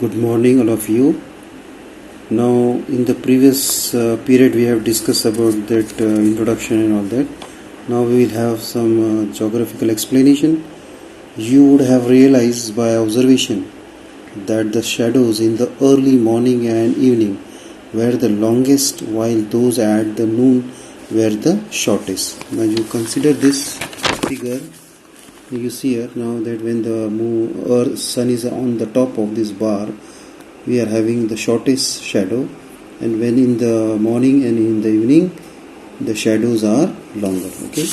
Good morning, all of you. Now, in the previous period, we have discussed about that introduction and all that. Now, we will have some geographical explanation. You would have realized by observation that the shadows in the early morning and evening were the longest, while those at the noon were the shortest. Now, you consider this figure. You see here now that when the sun is on the top of this bar, we are having the shortest shadow, and when in the morning and in the evening the shadows are longer. Okay,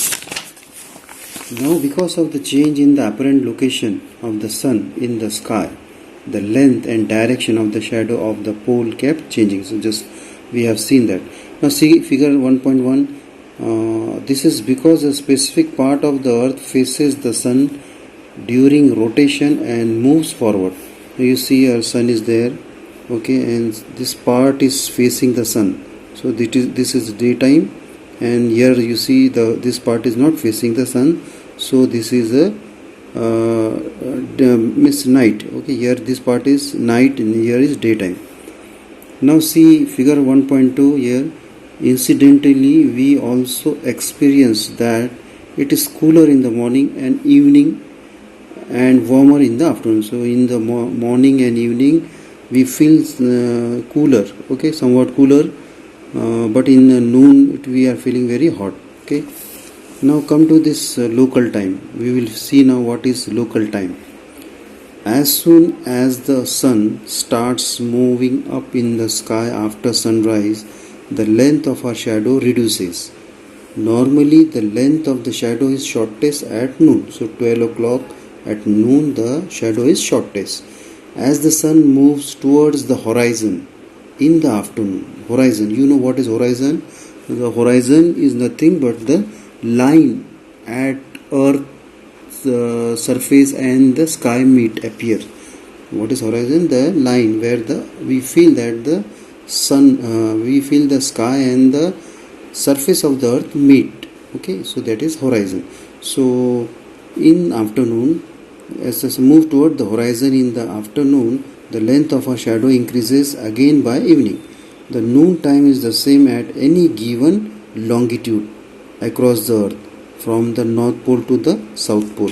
now because of the change in the apparent location of the sun in the sky, the length and direction of the shadow of the pole kept changing. So just we have seen that. Now see figure 1.1. This is because a specific part of the earth faces the sun during rotation and moves forward. You see our sun is there, okay, and this part is facing the sun. So this is daytime, and here you see this part is not facing the sun. So this is a night. Okay, here this part is night and here is daytime. Now see figure 1.2 here. Incidentally, we also experience that it is cooler in the morning and evening and warmer in the afternoon. So in the morning and evening we feel cooler, okay, somewhat cooler, but in the noon we are feeling very hot. Okay, now come to this local time. We will see now what is local time. As soon as the sun starts moving up in the sky after sunrise, the length of our shadow reduces. Normally the length of the shadow is shortest at noon. So 12 o'clock at noon the shadow is shortest. As the sun moves towards the horizon in the afternoon, horizon, you know what is horizon? The horizon is nothing but the line at earth's surface and the sky meet appear. What is horizon? The line where we feel that the sun, we feel the sky and the surface of the earth meet. Okay, so that is horizon. So in afternoon, as we move toward the horizon in the afternoon, the length of our shadow increases again by evening. The noon time is the same at any given longitude across the earth, from the north pole to the south pole.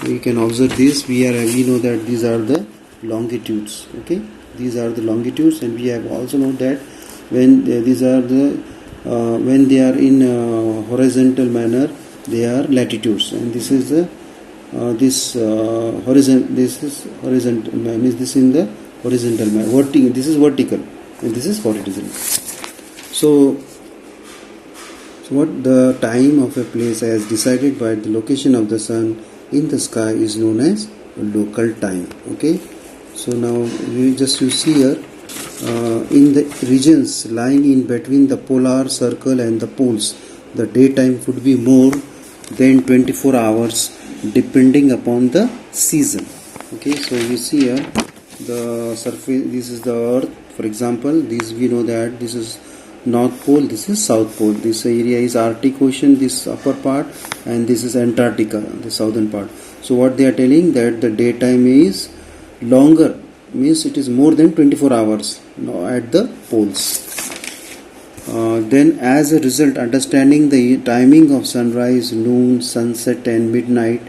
You can observe this. We know that these are the longitudes. Okay, these are the longitudes, and we have also know that when these are the when they are in horizontal manner, they are latitudes, and this is the horizon. This is horizontal. Means this in the horizontal manner. Vertical. This is vertical, and this is horizontal. So what the time of a place as decided by the location of the sun in the sky is known as local time. Okay. So now you see here in the regions lying in between the polar circle and the poles, the daytime could be more than 24 hours depending upon the season. Okay, so you see here the surface. This is the earth. For example, this we know that this is North Pole, this is South Pole. This area is Arctic Ocean, this upper part, and this is Antarctica, the southern part. So what they are telling that the daytime is longer, means it is more than 24 hours at the poles. Then as a result, understanding the timing of sunrise, noon, sunset and midnight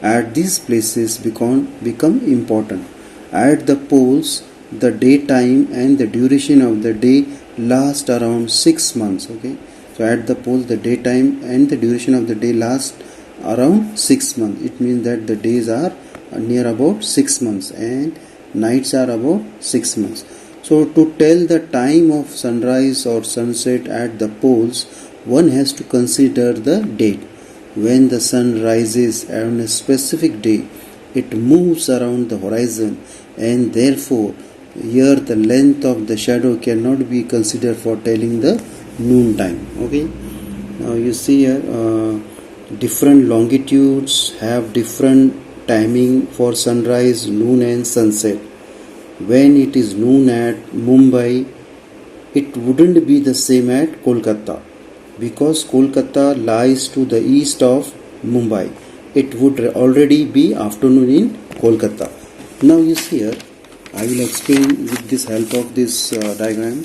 at these places become important. At the poles, the daytime and the duration of the day last around 6 months. Okay, so at the poles the daytime and the duration of the day last around 6 months. It means that the days are near about 6 months and nights are about 6 months. So to tell the time of sunrise or sunset at the poles, one has to consider the date. When the sun rises on a specific day, it moves around the horizon, and therefore here the length of the shadow cannot be considered for telling the noon time. Okay, now you see here different longitudes have different timing for sunrise, noon and sunset. When it is noon at Mumbai, it wouldn't be the same at Kolkata, because Kolkata lies to the east of Mumbai. It would already be afternoon in Kolkata. Now you see here I will explain with this help of this diagram.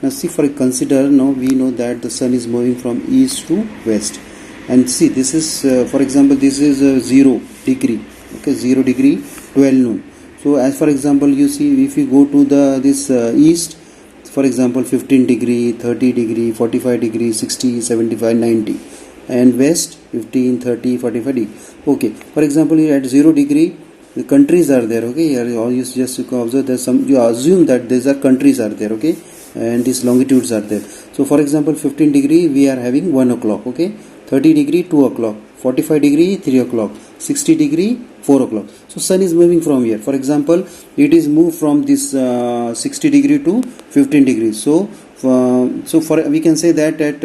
Now see, for consider, now we know that the sun is moving from east to west, and see, this is for example, this is 0 degree, okay, 0 degree 12 noon. So as for example, you see, if you go to this east, for example 15 degree, 30 degree, 45 degree, 60, 75, 90, and west 15, 30, 45 degree. Okay, for example, here at 0 degree the countries are there, okay. Here you just observe there's some, you assume that these are countries are there, okay, and these longitudes are there. So for example 15 degree we are having 1 o'clock, okay, 30 degree 2 o'clock, 45 degree 3 o'clock, 60 degree 4 o'clock. So sun is moving from here. For example, it is moved from this 60 degree to 15 degrees. So for we can say that at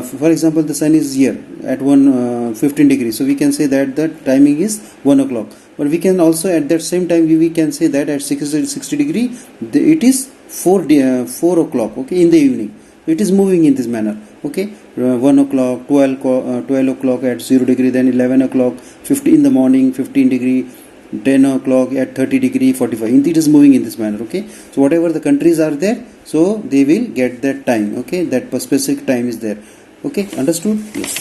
for example, the sun is here at 15 degrees. So we can say that the timing is 1 o'clock. But we can also at that same time we can say that at 60 degree it is 4 o'clock, okay, in the evening. It is moving in this manner, okay. 1 o'clock, 12 o'clock at 0 degree, then 11 o'clock, 50 in the morning, 15 degree, 10 o'clock at 30 degree, 45. It is moving in this manner, okay. So whatever the countries are there, so they will get that time, okay, that specific time is there, okay, understood? Yes.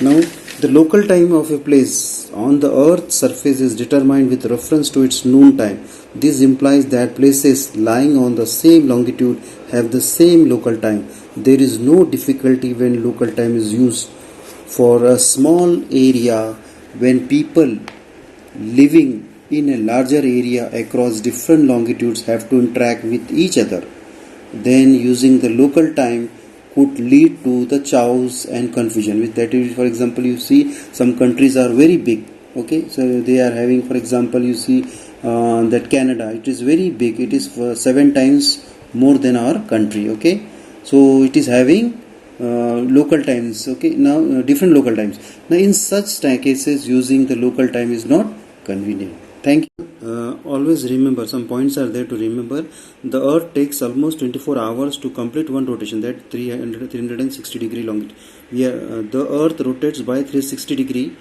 Now the local time of a place on the earth's surface is determined with reference to its noon time. This implies that places lying on the same longitude have the same local time. There is no difficulty when local time is used for a small area. When people living in a larger area across different longitudes have to interact with each other, then using the local time could lead to the chaos and confusion. With that, for example, you see some countries are very big, okay, so they are having, for example, you see that Canada, it is very big, it is 7 times more than our country, okay, so it is having local times, okay, now different local times. Now in such cases using the local time is not convenient. Thank you. Always remember, some points are there to remember. The earth takes almost 24 hours to complete one rotation, that 360 degree longitude. The earth rotates by 360 degree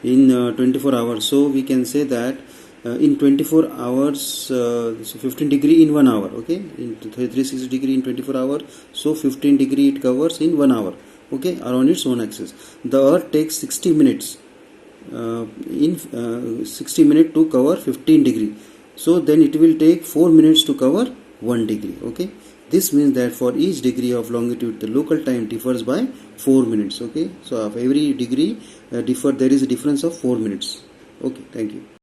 in 24 hours. So we can say that in 24 hours, so 15 degree in 1 hour, okay, in 360 degree in 24 hours, so 15 degree it covers in 1 hour, okay, around its own axis. The earth takes 60 minutes in 60 minutes to cover 15 degree, so then it will take 4 minutes to cover 1 degree, okay. This means that for each degree of longitude the local time differs by 4 minutes, okay. So of every degree there is a difference of 4 minutes, okay. Thank you.